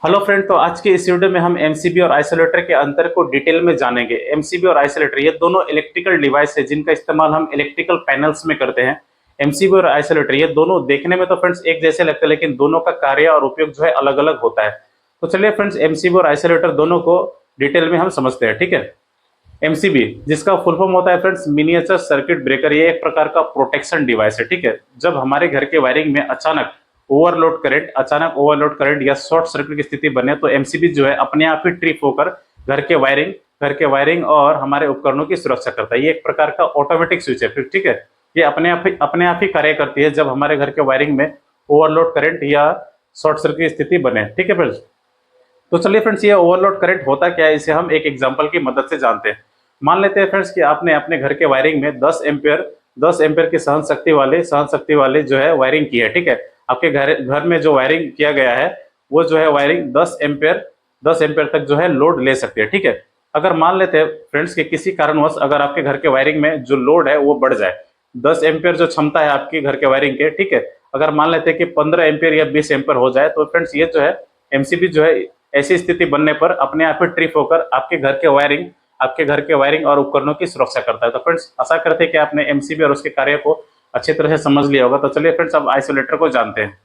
Hello friend, तो आज के इस वीडियो में हम एमसीबी और आइसोलेटर के अंतर को डिटेल में जानेंगे। एमसीबी और आइसोलेटर ये दोनों इलेक्ट्रिकल डिवाइस है जिनका इस्तेमाल हम इलेक्ट्रिकल पैनल्स में करते हैं। एमसीबी और आइसोलेटर ये दोनों देखने में तो फ्रेंड्स एक जैसे लगते हैं, लेकिन दोनों का कार्य और उपयोग जो है अलग अलग होता है। तो चलिए फ्रेंड्स, एमसीबी और आइसोलेटर दोनों को डिटेल में हम समझते हैं। ठीक है। एमसीबी जिसका फुल फॉर्म होता है फ्रेंड्स मिनिएचर सर्किट ब्रेकर, ये एक प्रकार का प्रोटेक्शन डिवाइस है। ठीक है। जब हमारे घर के वायरिंग में अचानक ओवरलोड करंट या शॉर्ट सर्किट की स्थिति बने तो एमसीबी जो है अपने आप ही ट्रिप होकर घर के वायरिंग और हमारे उपकरणों की सुरक्षा करता है। ये एक प्रकार का ऑटोमेटिक स्विच है फिर। ठीक है। ये अपने आप ही कार्य करती है जब हमारे घर के वायरिंग में ओवरलोड करंट या शॉर्ट सर्किट की स्थिति बने। ठीक है फ्रेंड्स। तो चलिए फ्रेंड्स, ये ओवरलोड करंट होता क्या है, इसे हम एक एग्जांपल की मदद से जानते हैं। मान लेते हैं फ्रेंड्स कि आपने अपने घर के वायरिंग में 10 एम्पियर की सहन शक्ति वाले जो है वायरिंग की है। ठीक है। आपके घर में जो वायरिंग किया गया है वो जो है वायरिंग 10 एम्पियर तक जो है लोड ले सकती है। ठीक है। अगर मान लेते हैं फ्रेंड्स कि किसी कारणवश अगर आपके घर के वायरिंग में जो लोड है वो बढ़ जाए, 10 एम्पियर जो क्षमता है आपके घर के वायरिंग के, ठीक है, अगर मान लेते हैं कि 15 एम्पियर या 20 एम्पियर हो जाए तो फ्रेंड्स ये जो है एमसीबी जो है ऐसी स्थिति बनने पर अपने आप ही ट्रिप होकर आपके घर के वायरिंग और उपकरणों की सुरक्षा करता है। तो फ्रेंड्स, आशा करते हैं कि आपने एमसीबी और उसके कार्य को अच्छी तरह से समझ लिया होगा। तो चलिए फ्रेंड्स, अब आइसोलेटर को जानते हैं।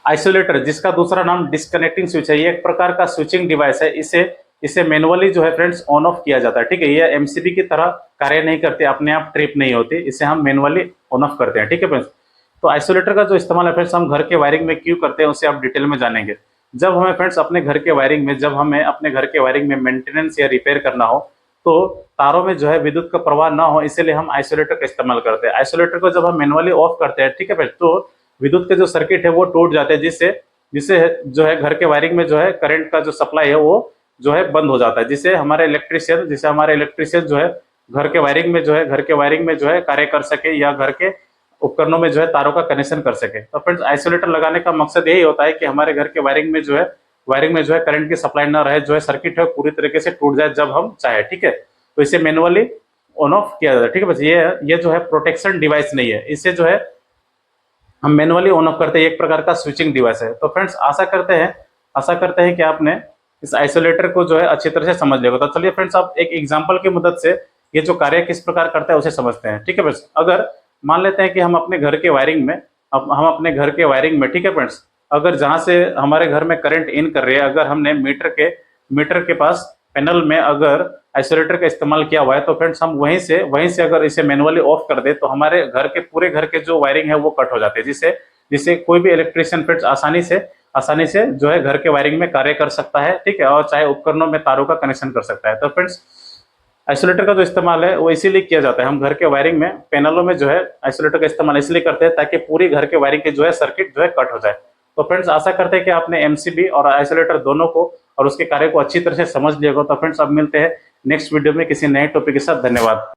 आइसोलेटर जिसका दूसरा नाम डिस्कनेक्टिंग स्विच है, ये एक प्रकार का स्विचिंग डिवाइस है। इसे इसे मैनुअली जो है फ्रेंड्स ऑन ऑफ किया जाता है। ठीक है। ये एमसीबी की तरह कार्य नहीं करती, अपने आप ट्रिप नहीं होती, इसे हम मैनुअली ऑन ऑफ करते हैं। ठीक है फ्रेंड्स। तो आइसोलेटर का जो इस्तेमाल है फ्रेंड्स हम घर के वायरिंग में क्यों करते हैं उसे आप डिटेल में जानेंगे। जब हमें अपने घर के वायरिंग में मेंटेनेंस या रिपेयर करना हो तो तारों में जो है विद्युत का प्रवाह ना हो, इसीलिए हम आइसोलेटर का इस्तेमाल करते हैं। आइसोलेटर को जब हम मैनुअली ऑफ करते हैं, ठीक है फ्रेंड्स, तो विद्युत के जो सर्किट है वो टूट जाते हैं, जिससे जिससे जो है घर के वायरिंग में जो है करंट का जो सप्लाई है वो जो है बंद हो जाता है, जिससे हमारे इलेक्ट्रिशियन जो है घर के वायरिंग में जो है कार्य कर सके या घर के उपकरणों में जो है तारों का कनेक्शन कर सके। तो फ्रेंड्स, आइसोलेटर लगाने का मकसद यही होता है कि हमारे घर के वायरिंग में जो है करंट की सप्लाई ना रहे, जो है सर्किट है पूरी तरीके से टूट जाए जब हम चाहे। ठीक है। तो इसे मैनुअली ऑन ऑफ किया जाता है। ठीक है। बस ये जो है प्रोटेक्शन डिवाइस नहीं है, इसे जो है हम मैनुअली ऑन ऑफ करते हैं, एक प्रकार का स्विचिंग डिवाइस है। तो फ्रेंड्स, आशा करते हैं कि आपने इस आइसोलेटर को जो है अच्छी तरह से समझ लिया होगा। तो चलिए फ्रेंड्स, आप एक एग्जांपल की मदद से ये जो कार्य किस प्रकार करता है उसे समझते हैं। ठीक है फ्रेंड्स। अगर मान लेते हैं कि हम अपने घर के वायरिंग में ठीक है फ्रेंड्स, अगर जहां से हमारे घर में करंट इन कर रही है, अगर हमने मीटर के पास पैनल में अगर आइसोलेटर का इस्तेमाल किया हुआ है तो फ्रेंड्स हम वहीं से अगर इसे मैनुअली ऑफ कर दे तो हमारे पूरे घर के जो वायरिंग है वो कट हो जाते हैं, जिससे जिससे कोई भी इलेक्ट्रिशियन फ्रेंड्स आसानी से जो है घर के वायरिंग में कार्य कर सकता है। ठीक है। और चाहे उपकरणों में तारों का कनेक्शन कर सकता है। तो फ्रेंड्स, आइसोलेटर का जो इस्तेमाल है वो इसीलिए किया जाता है, हम घर के वायरिंग में पैनलों में जो है आइसोलेटर का इस्तेमाल इसलिए करते हैं ताकि पूरी घर के वायरिंग की जो है सर्किट जो है कट हो जाए। तो फ्रेंड्स, आशा करते हैं कि आपने एमसीबी और आइसोलेटर दोनों को और उसके कार्य को अच्छी तरह से समझ लिया होगा। तो फ्रेंड्स, अब मिलते हैं नेक्स्ट वीडियो में किसी नए टॉपिक के साथ। धन्यवाद।